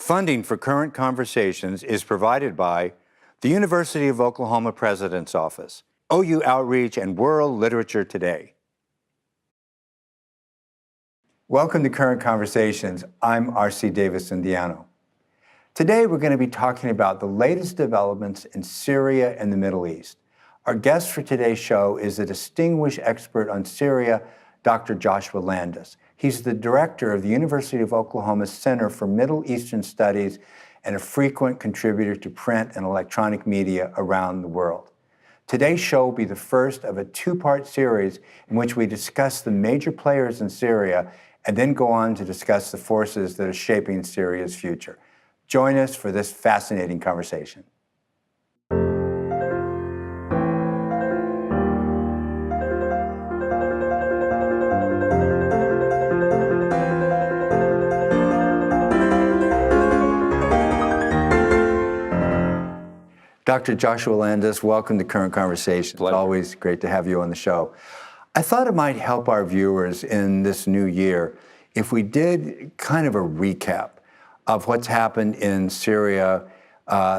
Funding for Current Conversations is provided by the University of Oklahoma President's Office, OU Outreach, and World Literature Today. Welcome to Current Conversations. I'm R.C. Davis-Indiano. Today we're going to be talking about the latest developments in Syria and the Middle East. Our guest for today's show is a distinguished expert on Syria, Dr. Joshua Landis. He's the director of the University of Oklahoma's Center for Middle Eastern Studies and a frequent contributor to print and electronic media around the world. Today's show will be the first of a two-part series in which we discuss the major players in Syria and then go on to discuss the forces that are shaping Syria's future. Join us for this fascinating conversation. Dr. Joshua Landis, welcome to Current Conversations. It's always great to have you on the show. I thought it might help our viewers in this new year if we did kind of a recap of what's happened in Syria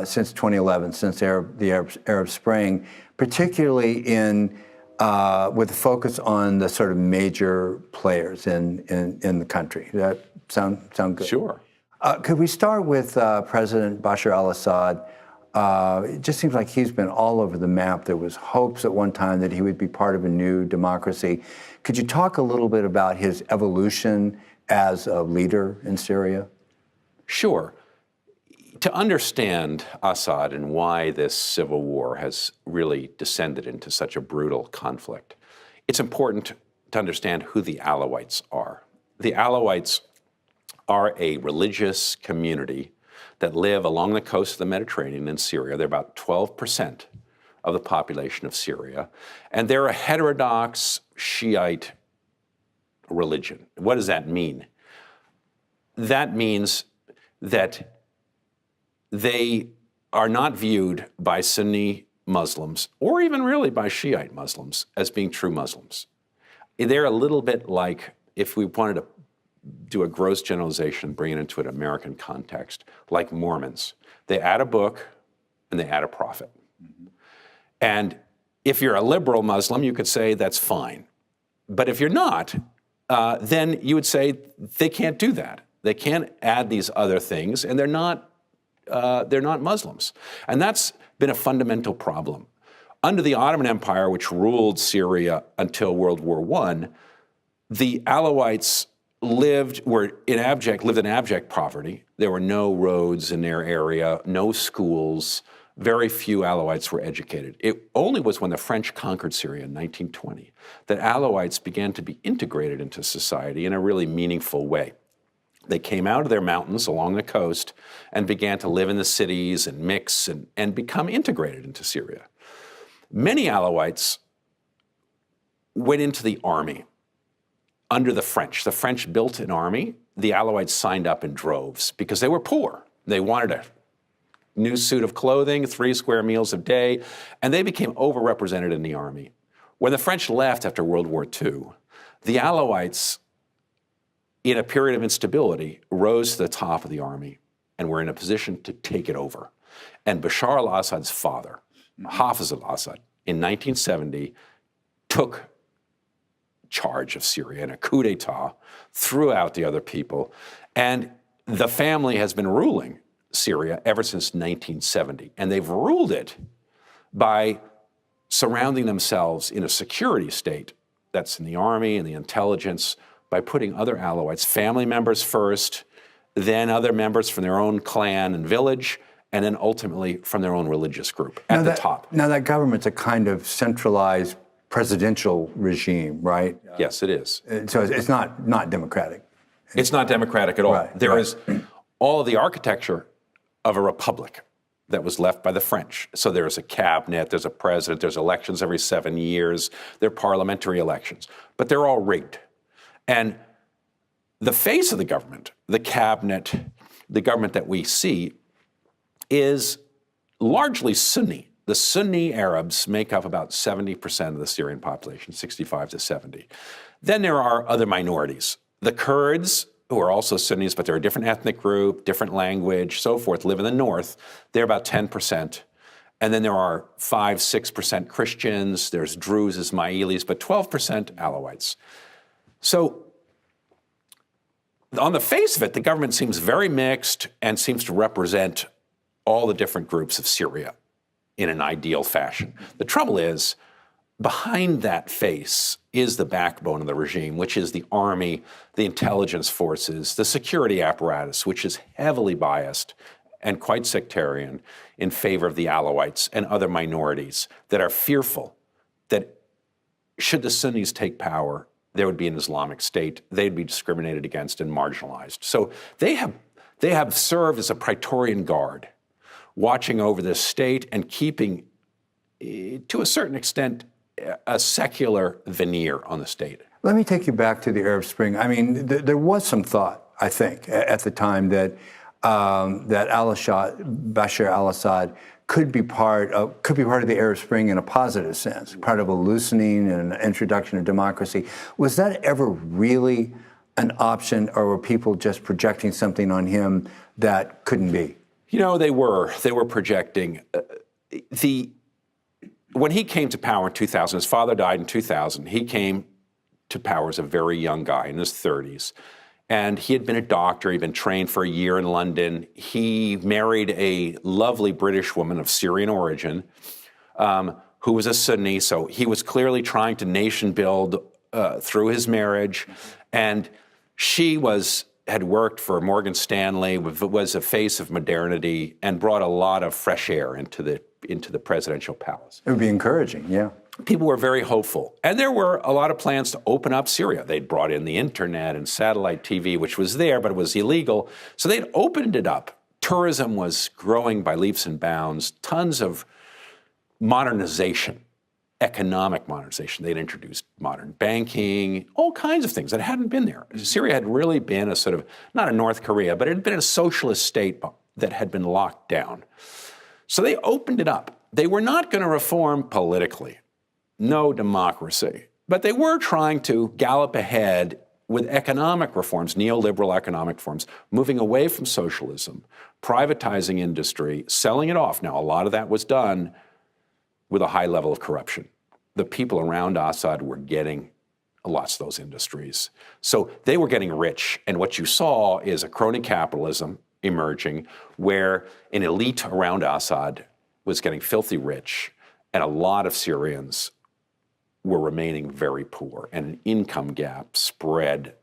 since 2011, since the Arab Spring, particularly with a focus on the sort of major players in the country. Does that sound good? Sure. Could we start with President Bashar al-Assad? It just seems like he's been all over the map. There was hopes at one time that he would be part of a new democracy. Could you talk a little bit about his evolution as a leader in Syria? Sure. To understand Assad and why this civil war has really descended into such a brutal conflict, it's important to understand who the Alawites are. The Alawites are a religious community that live along the coast of the Mediterranean in Syria. They're about 12% of the population of Syria, and they're a heterodox Shiite religion. What does that mean? That means that they are not viewed by Sunni Muslims, or even really by Shiite Muslims, as being true Muslims. They're a little bit like, if we wanted to do a gross generalization, bring it into an American context, like Mormons. They add a book and they add a prophet. Mm-hmm. And if you're a liberal Muslim, you could say that's fine. But if you're not, then you would say they can't do that. They can't add these other things, and they're not Muslims. And that's been a fundamental problem. Under the Ottoman Empire, which ruled Syria until World War I, the Alawites lived in abject poverty. There were no roads in their area, no schools. Very few Alawites were educated. It only was when the French conquered Syria in 1920 that Alawites began to be integrated into society in a really meaningful way. They came out of their mountains along the coast and began to live in the cities and mix and become integrated into Syria. Many Alawites went into the army. Under the French. The French built an army. The Alawites signed up in droves because they were poor. They wanted a new suit of clothing, 3 square meals a day, and they became overrepresented in the army. When the French left after World War II, the Alawites, in a period of instability, rose to the top of the army and were in a position to take it over. And Bashar al-Assad's father, Hafiz al-Assad, in 1970, took charge of Syria in a coup d'etat, threw out the other people, and the family has been ruling Syria ever since 1970. And they've ruled it by surrounding themselves in a security state that's in the army and the intelligence, by putting other Alawites, family members first, then other members from their own clan and village, and then ultimately from their own religious group at the top. Now that government's a kind of centralized presidential regime, right? Yes, it is. So it's not democratic. It's not democratic at all. Right, There is all of the architecture of a republic that was left by the French. So there's a cabinet, there's a president, there's elections every 7 years, there are parliamentary elections, but they're all rigged. And the face of the government, the cabinet, the government that we see, is largely Sunni. The Sunni Arabs make up about 70% of the Syrian population, 65 to 70. Then there are other minorities. The Kurds who are also Sunnis, but they're a different ethnic group, different language, so forth, live in the north. They're about 10%. And then there are 5-6% Christians, there's Druze, Ismailis, but 12% Alawites. So on the face of it, the government seems very mixed and seems to represent all the different groups of Syria in an ideal fashion. The trouble is, behind that face is the backbone of the regime, which is the army, the intelligence forces, the security apparatus, which is heavily biased and quite sectarian in favor of the Alawites and other minorities that are fearful that should the Sunnis take power, there would be an Islamic State, they'd be discriminated against and marginalized. So they have served as a Praetorian Guard, watching over this state and keeping, to a certain extent, a secular veneer on the state. Let me take you back to the Arab Spring. I mean, there was some thought, I think, at the time that al-Assad, Bashar al-Assad, could be part of the Arab Spring in a positive sense, part of a loosening and an introduction of democracy. Was that ever really an option, or were people just projecting something on him that couldn't be? You know, they were projecting. When he came to power in 2000, his father died in 2000. He came to power as a very young guy in his 30s. And he had been a doctor. He'd been trained for a year in London. He married a lovely British woman of Syrian origin who was a Sunni. So he was clearly trying to nation build through his marriage. And she had worked for Morgan Stanley, was a face of modernity, and brought a lot of fresh air into the presidential palace. It would be encouraging, yeah. People were very hopeful. And there were a lot of plans to open up Syria. They'd brought in the internet and satellite TV, which was there, but it was illegal. So they'd opened it up. Tourism was growing by leaps and bounds. Tons of modernization, economic modernization. They'd introduced modern banking, all kinds of things that hadn't been there. Syria had really been a sort of, not a North Korea, but it had been a socialist state that had been locked down. So they opened it up. They were not going to reform politically. No democracy. But they were trying to gallop ahead with economic reforms, neoliberal economic reforms, moving away from socialism, privatizing industry, selling it off. Now, a lot of that was done with a high level of corruption. The people around Assad were getting lots of those industries. So they were getting rich. And what you saw is a crony capitalism emerging where an elite around Assad was getting filthy rich, and a lot of Syrians were remaining very poor, and an income gap spread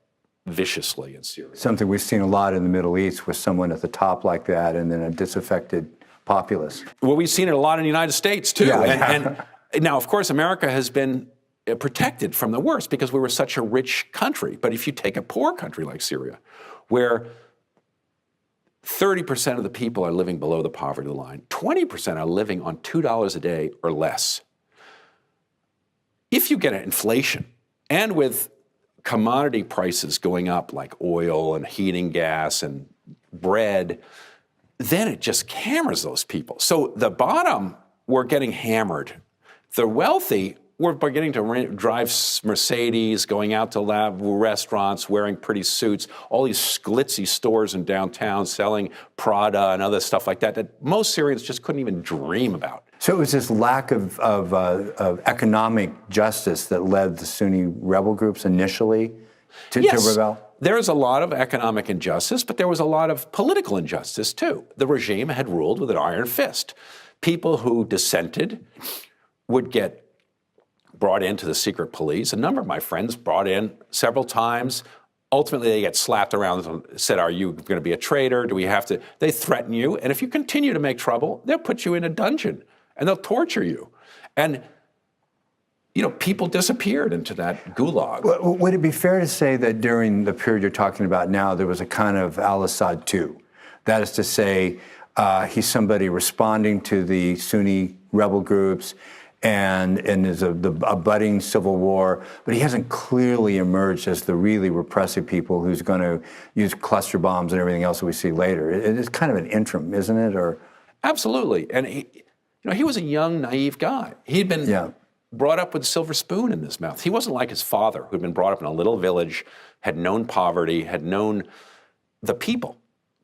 viciously in Syria. Something we've seen a lot in the Middle East with someone at the top like that and then a disaffected populace. Well, we've seen it a lot in the United States, too. Yeah. And now, of course, America has been protected from the worst because we were such a rich country. But if you take a poor country like Syria, where 30% of the people are living below the poverty line, 20% are living on $2 a day or less. If you get an inflation, and with commodity prices going up like oil and heating gas and bread, then it just hammers those people. So the bottom were getting hammered. The wealthy were beginning to drive Mercedes, going out to restaurants, wearing pretty suits, all these glitzy stores in downtown selling Prada and other stuff like that that most Syrians just couldn't even dream about. So it was this lack of economic justice that led the Sunni rebel groups initially to rebel? There was a lot of economic injustice, but there was a lot of political injustice, too. The regime had ruled with an iron fist. People who dissented would get brought into the secret police. A number of my friends brought in several times. Ultimately, they get slapped around and said, are you going to be a traitor? Do we have to? They threaten you. And if you continue to make trouble, they'll put you in a dungeon and they'll torture you. And, you know, people disappeared into that gulag. Well, would it be fair to say that during the period you're talking about now, there was a kind of al-Assad 2? That is to say, he's somebody responding to the Sunni rebel groups, and there's a budding civil war, but he hasn't clearly emerged as the really repressive people who's going to use cluster bombs and everything else that we see later. It's kind of an interim, isn't it? Or absolutely. And he was a young, naive guy. He'd been brought up with a silver spoon in his mouth. He wasn't like his father, who'd been brought up in a little village, had known poverty, had known the people.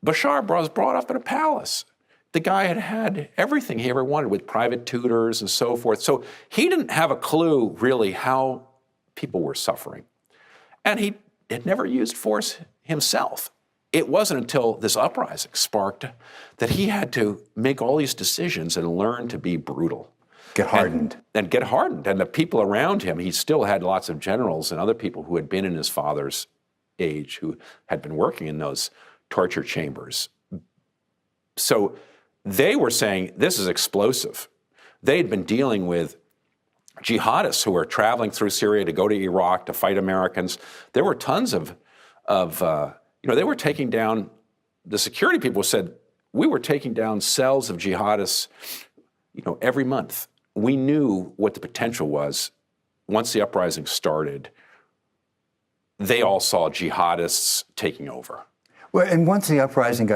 Bashar was brought up in a palace. The guy had had everything he ever wanted with private tutors and so forth. So he didn't have a clue, really, how people were suffering. And he had never used force himself. It wasn't until this uprising sparked that he had to make all these decisions and learn to be brutal. Get hardened. And get hardened. And the people around him, he still had lots of generals and other people who had been in his father's age, who had been working in those torture chambers. So they were saying, this is explosive. They had been dealing with jihadists who were traveling through Syria to go to Iraq to fight Americans. There were tons of they were taking down, the security people said, we were taking down cells of jihadists, every month. We knew what the potential was. Once the uprising started, they all saw jihadists taking over. Well, and once the uprising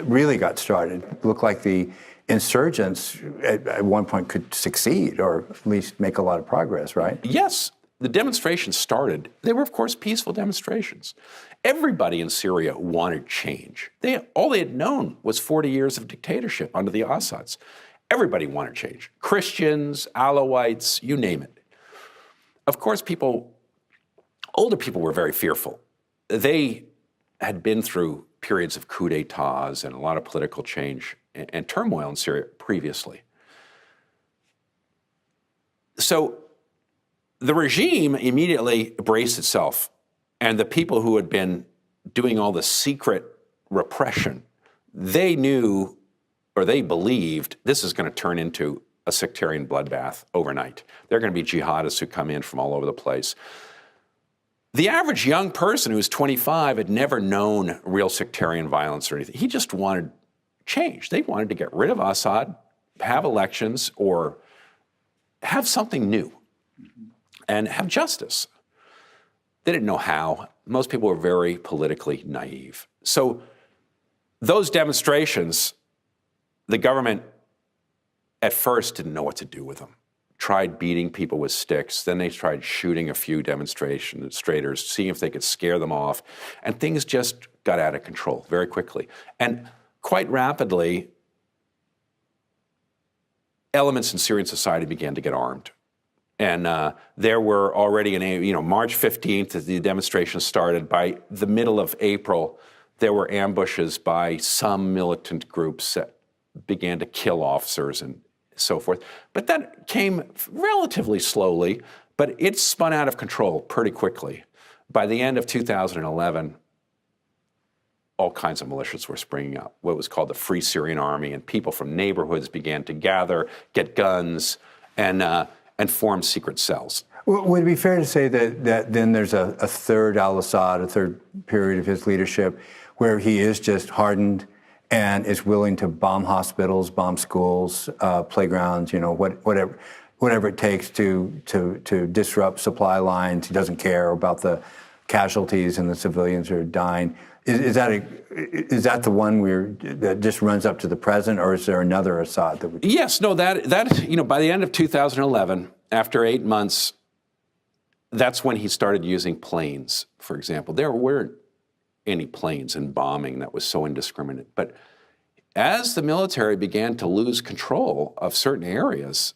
really got started, it looked like the insurgents at one point could succeed or at least make a lot of progress, right? Yes. The demonstrations started. They were, of course, peaceful demonstrations. Everybody in Syria wanted change. All they had known was 40 years of dictatorship under the Assads. Everybody wanted change. Christians, Alawites, you name it. Of course, older people were very fearful. They had been through periods of coups d'etats and a lot of political change and turmoil in Syria previously. So the regime immediately braced itself, and the people who had been doing all the secret repression, they knew, or they believed, this is going to turn into a sectarian bloodbath overnight. There are going to be jihadists who come in from all over the place. The average young person who's 25 had never known real sectarian violence or anything. He just wanted change. They wanted to get rid of Assad, have elections, or have something new, and have justice. They didn't know how. Most people were very politically naive. So those demonstrations, the government at first didn't know what to do with them. Tried beating people with sticks. Then they tried shooting a few demonstrators, seeing if they could scare them off. And things just got out of control very quickly. And quite rapidly, elements in Syrian society began to get armed. And there were already, March 15th, as the demonstrations started, by the middle of April, there were ambushes by some militant groups that began to kill officers and so forth. But that came relatively slowly, but it spun out of control pretty quickly. By the end of 2011, all kinds of militias were springing up, what was called the Free Syrian Army, and people from neighborhoods began to gather, get guns, and form secret cells. Well, would it be fair to say that then there's a third al-Assad, a third period of his leadership, where he is just hardened and is willing to bomb hospitals, bomb schools, playgrounds, whatever it takes to disrupt supply lines? He doesn't care about the casualties and the civilians who are dying. Is that the one that just runs up to the present, or is there another Assad that we? Yes, no, that by the end of 2011, after 8 months, that's when he started using planes, for example. There weren't any planes and bombing that was so indiscriminate. But as the military began to lose control of certain areas,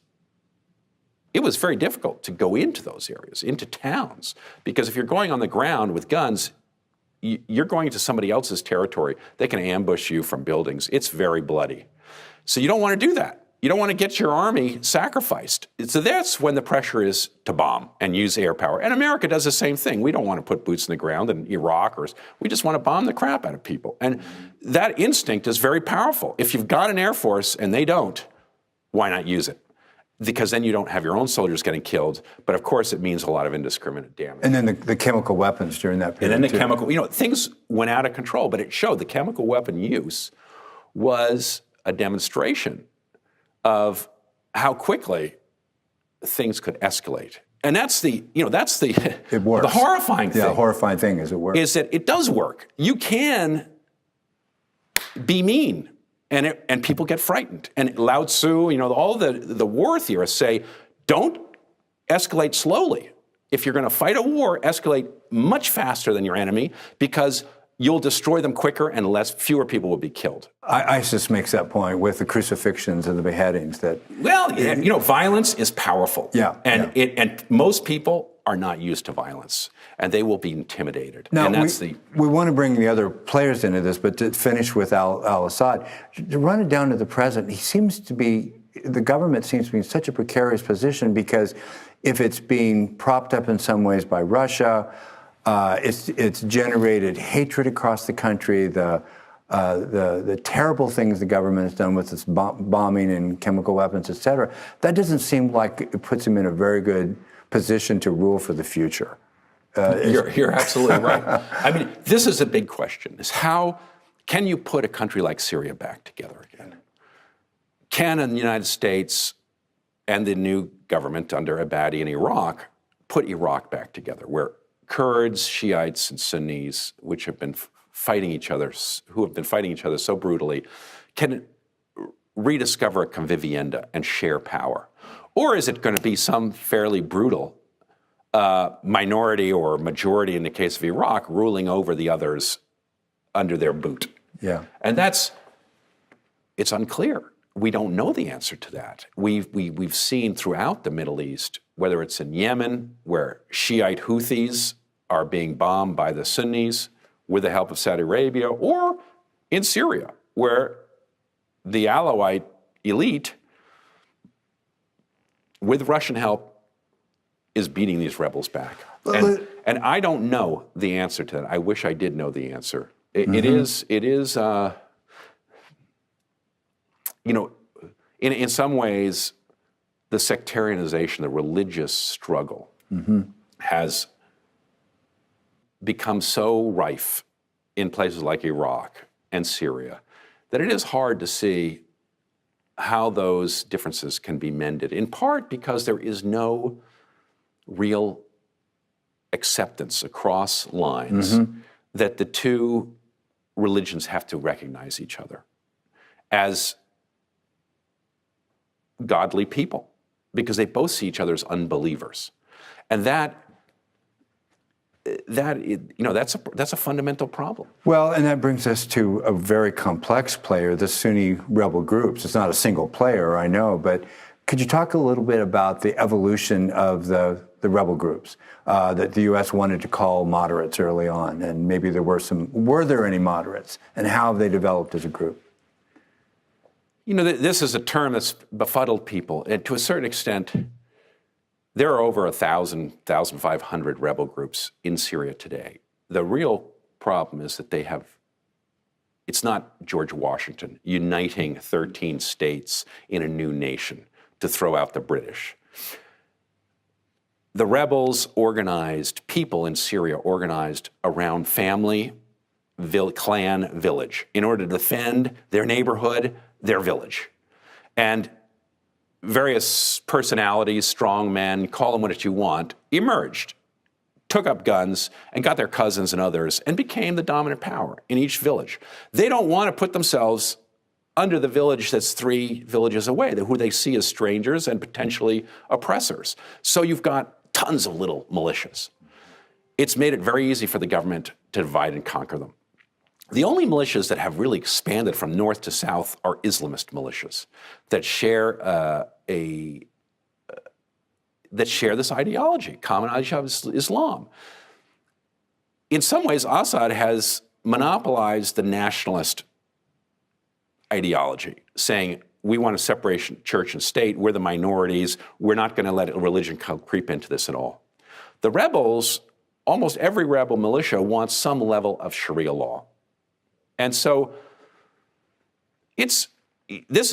it was very difficult to go into those areas, into towns, because if you're going on the ground with guns, you're going into somebody else's territory. They can ambush you from buildings. It's very bloody. So you don't want to do that. You don't want to get your army sacrificed. So that's when the pressure is to bomb and use air power. And America does the same thing. We don't want to put boots in the ground in Iraq, we just want to bomb the crap out of people. And that instinct is very powerful. If you've got an air force and they don't, why not use it? Because then you don't have your own soldiers getting killed. But of course, it means a lot of indiscriminate damage. And then the chemical weapons during that period. And then the chemical, things went out of control, but it showed the chemical weapon use was a demonstration of how quickly things could escalate. And that's the it works. The horrifying thing. Yeah, the horrifying thing is it works. Is that it does work. You can be mean, and people get frightened. And Lao Tzu, all the war theorists say, don't escalate slowly. If you're going to fight a war, escalate much faster than your enemy, because you'll destroy them quicker and fewer people will be killed. ISIS makes that point with the crucifixions and the beheadings. Violence is powerful. Yeah, and most people are not used to violence, and they will be intimidated. Now, And we want to bring the other players into this, but to finish with al-Assad, to run it down to the president, the government seems to be in such a precarious position, because if it's being propped up in some ways by Russia, it's generated hatred across the country. The terrible things the government has done with its bombing and chemical weapons, et cetera, that doesn't seem like it puts him in a very good position to rule for the future. You're absolutely right. I mean, this is a big question, is how can you put a country like Syria back together again? Can the United States and the new government under Abadi in Iraq put Iraq back together, where Kurds, Shiites, and Sunnis, which have been fighting each other so brutally, can rediscover a convivienda and share power? Or is it going to be some fairly brutal minority or majority, in the case of Iraq, ruling over the others under their boot? Yeah. And it's unclear. We don't know the answer to that. We've seen throughout the Middle East, whether it's in Yemen, where Shiite Houthis are being bombed by the Sunnis with the help of Saudi Arabia, or in Syria, where the Alawite elite, with Russian help, is beating these rebels back. And I don't know the answer to that. I wish I did know the answer. It is. In some ways, the sectarianization, the religious struggle, has become so rife in places like Iraq and Syria that it is hard to see how those differences can be mended, in part because there is no real acceptance across lines that the two religions have to recognize each other as godly people, because they both see each other as unbelievers. And that's a fundamental problem. Well, and that brings us to a very complex player, the Sunni rebel groups. It's not a single player, I know, but could you talk a little bit about the evolution of the rebel groups that the U.S. wanted to call moderates early on, and maybe were there any moderates, and how have they developed as a group? This is a term that's befuddled people, and to a certain extent, there are over 1,500 rebel groups in Syria today. The real problem is that it's not George Washington uniting 13 states in a new nation to throw out the British. The rebels people in Syria organized around family, clan, village, in order to defend their neighborhood, their village. And various personalities, strong men, call them what you want, emerged, took up guns, and got their cousins and others, and became the dominant power in each village. They don't want to put themselves under the village that's 3 villages away, who they see as strangers and potentially oppressors. So you've got tons of little militias. It's made it very easy for the government to divide and conquer them. The only militias that have really expanded from north to south are Islamist militias that share this ideology, common ideology of Islam. In some ways, Assad has monopolized the nationalist ideology, saying we want to separate church and state, we're the minorities, we're not going to let religion creep into this at all. The rebels, almost every rebel militia wants some level of Sharia law. And so this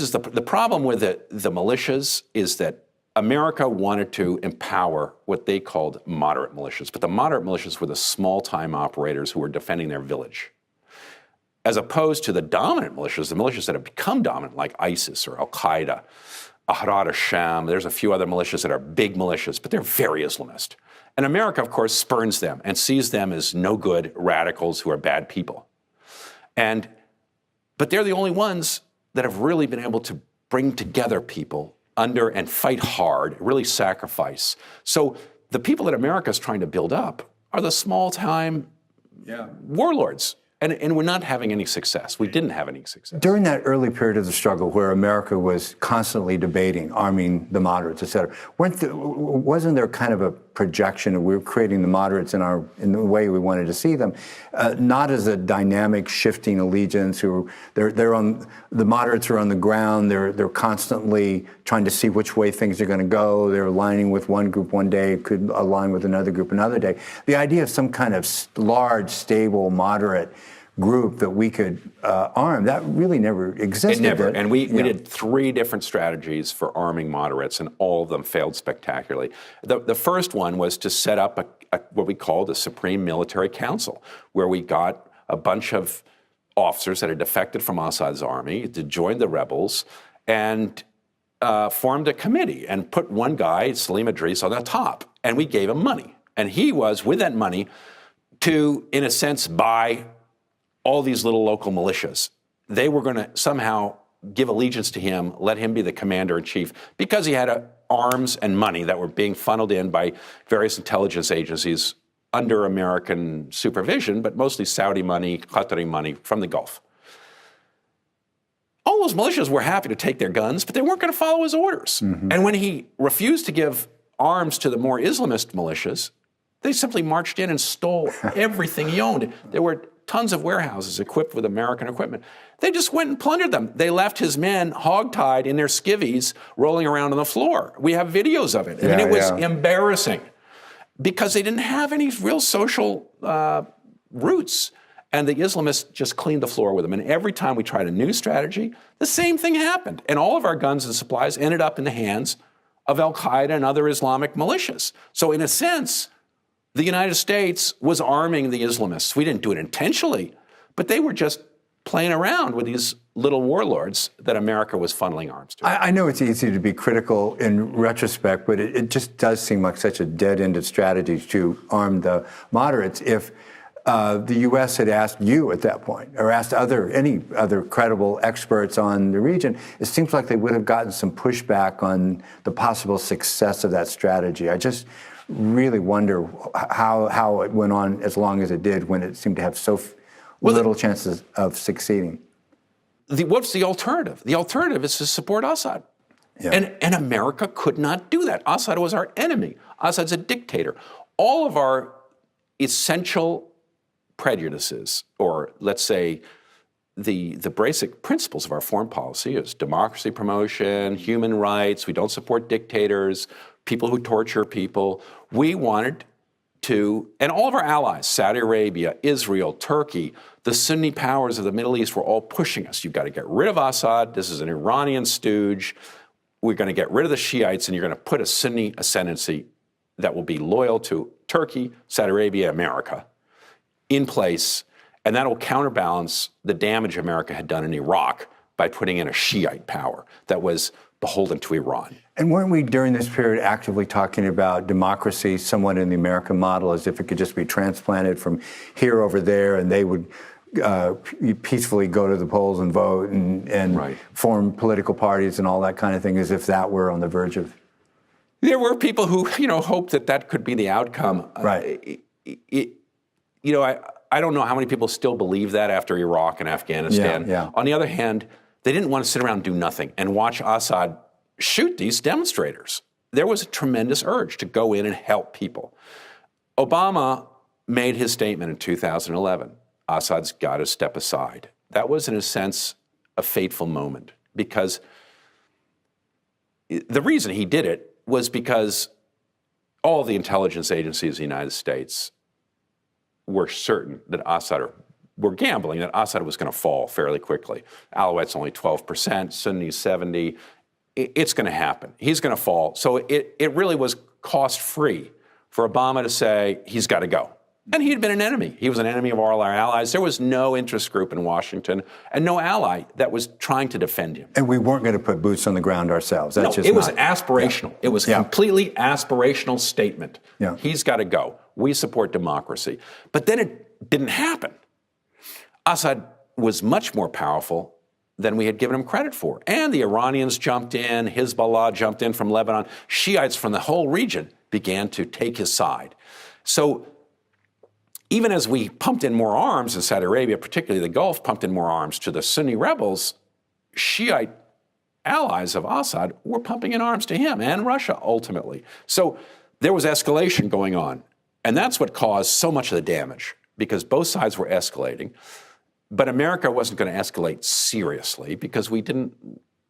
is the problem with the militias is that America wanted to empower what they called moderate militias, but the moderate militias were the small-time operators who were defending their village, as opposed to the dominant militias, the militias that have become dominant, like ISIS or al-Qaeda, Ahrar al-Sham. There's a few other militias that are big militias, but they're very Islamist. And America, of course, spurns them and sees them as no good radicals who are bad people. But they're the only ones that have really been able to bring together people under and fight hard, really sacrifice. So the people that America is trying to build up are the small-time warlords. And we're not having any success. We didn't have any success. During that early period of the struggle where America was constantly debating arming the moderates, et cetera, wasn't there kind of a projection of we were creating the moderates in the way we wanted to see them, not as a dynamic shifting allegiance the moderates are on the ground, they're constantly trying to see which way things are going to go, they're aligning with one group one day, could align with another group another day. The idea of some kind of large, stable, moderate group that we could arm, that really never existed. It never. And we did 3 different strategies for arming moderates, and all of them failed spectacularly. The first one was to set up what we called a Supreme Military Council, where we got a bunch of officers that had defected from Assad's army to join the rebels and formed a committee and put one guy, Salim Idris, on the top. And we gave him money. And he was, with that money, to, in a sense, buy all these little local militias. They were going to somehow give allegiance to him, let him be the commander-in-chief, because he had arms and money that were being funneled in by various intelligence agencies under American supervision, but mostly Saudi money, Qatari money from the Gulf. All those militias were happy to take their guns, but they weren't going to follow his orders. Mm-hmm. And when he refused to give arms to the more Islamist militias, they simply marched in and stole everything he owned. There were tons of warehouses equipped with American equipment. They just went and plundered them. They left his men hogtied in their skivvies rolling around on the floor. We have videos of it. I mean, it was embarrassing because they didn't have any real social roots. And the Islamists just cleaned the floor with them. And every time we tried a new strategy, the same thing happened. And all of our guns and supplies ended up in the hands of al-Qaeda and other Islamic militias. So in a sense, the United States was arming the Islamists. We didn't do it intentionally, but they were just playing around with these little warlords that America was funneling arms to. I know it's easy to be critical in retrospect, but it just does seem like such a dead-ended strategy to arm the moderates. If the U.S. had asked you at that point, or asked any other credible experts on the region, it seems like they would have gotten some pushback on the possible success of that strategy. I just really wonder how it went on as long as it did when it seemed to have so little chances of succeeding. What's the alternative? The alternative is to support Assad. Yeah. And America could not do that. Assad was our enemy. Assad's a dictator. All of our essential prejudices, or let's say the basic principles of our foreign policy is democracy promotion, human rights, we don't support dictators, people who torture people. We wanted to, and all of our allies, Saudi Arabia, Israel, Turkey, the Sunni powers of the Middle East were all pushing us. You've got to get rid of Assad. This is an Iranian stooge. We're going to get rid of the Shiites, and you're going to put a Sunni ascendancy that will be loyal to Turkey, Saudi Arabia, America in place, and that will counterbalance the damage America had done in Iraq by putting in a Shiite power that was beholden to Iran. And weren't we during this period actively talking about democracy somewhat in the American model, as if it could just be transplanted from here over there and they would peacefully go to the polls and vote and right. form political parties and all that kind of thing, as if that were on the verge of... There were people who, hoped that could be the outcome. Right. I don't know how many people still believe that after Iraq and Afghanistan. Yeah. On the other hand, they didn't want to sit around and do nothing and watch Assad shoot these demonstrators. There was a tremendous urge to go in and help people. Obama made his statement in 2011, Assad's got to step aside. That was, in a sense, a fateful moment, because the reason he did it was because all the intelligence agencies of the United States were certain that were gambling that Assad was going to fall fairly quickly. Alawites only 12%, Sunnis 70%. It's going to happen. He's going to fall. So it really was cost-free for Obama to say he's got to go. And he had been an enemy. He was an enemy of all our allies. There was no interest group in Washington and no ally that was trying to defend him. And we weren't going to put boots on the ground ourselves. That's it was aspirational. Yeah. It was a completely aspirational statement. Yeah. He's got to go. We support democracy. But then it didn't happen. Assad was much more powerful than we had given him credit for. And the Iranians jumped in, Hezbollah jumped in from Lebanon, Shiites from the whole region began to take his side. So even as we pumped in more arms in Saudi Arabia, particularly the Gulf, pumped in more arms to the Sunni rebels, Shiite allies of Assad were pumping in arms to him and Russia ultimately. So there was escalation going on. And that's what caused so much of the damage, because both sides were escalating. But America wasn't going to escalate seriously because we didn't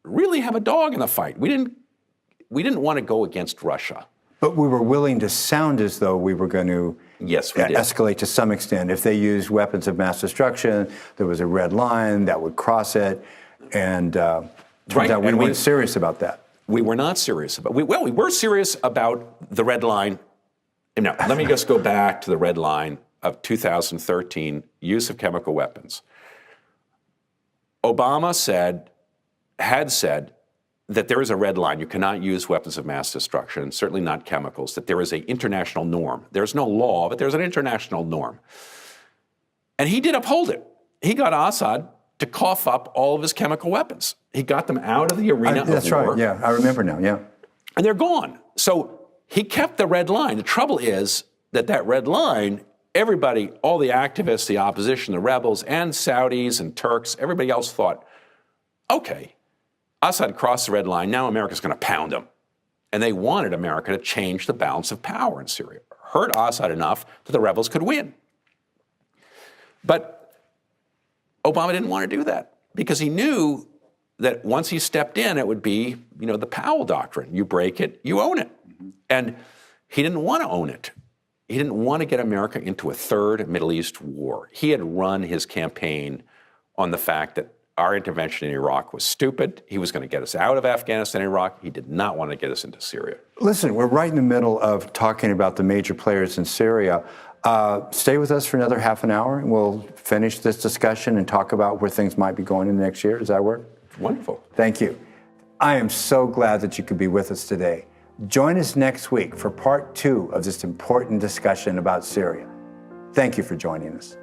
really have a dog in the fight. We didn't want to go against Russia. But we were willing to sound as though we were going to escalate to some extent. If they used weapons of mass destruction, there was a red line that would cross it. And turns out we weren't serious about that. We were not serious about it. We were serious about the red line. Now, let me just go back to the red line of 2013, use of chemical weapons. Obama had said that there is a red line. You cannot use weapons of mass destruction, certainly not chemicals, that there is an international norm. There's no law, but there's an international norm. And he did uphold it. He got Assad to cough up all of his chemical weapons. He got them out of the arena of war. That's right, yeah, I remember now, yeah. And they're gone. So he kept the red line. The trouble is that red line, everybody, all the activists, the opposition, the rebels, and Saudis and Turks, everybody else thought, okay, Assad crossed the red line, now America's going to pound him. And they wanted America to change the balance of power in Syria, hurt Assad enough that the rebels could win. But Obama didn't want to do that because he knew that once he stepped in, it would be, the Powell doctrine. You break it, you own it. And he didn't want to own it. He didn't want to get America into a third Middle East war. He had run his campaign on the fact that our intervention in Iraq was stupid. He was going to get us out of Afghanistan and Iraq. He did not want to get us into Syria. Listen, we're right in the middle of talking about the major players in Syria. Stay with us for another half an hour, and we'll finish this discussion and talk about where things might be going in the next year. Does that work? Wonderful. Thank you. I am so glad that you could be with us today. Join us next week for part 2 of this important discussion about Syria. Thank you for joining us.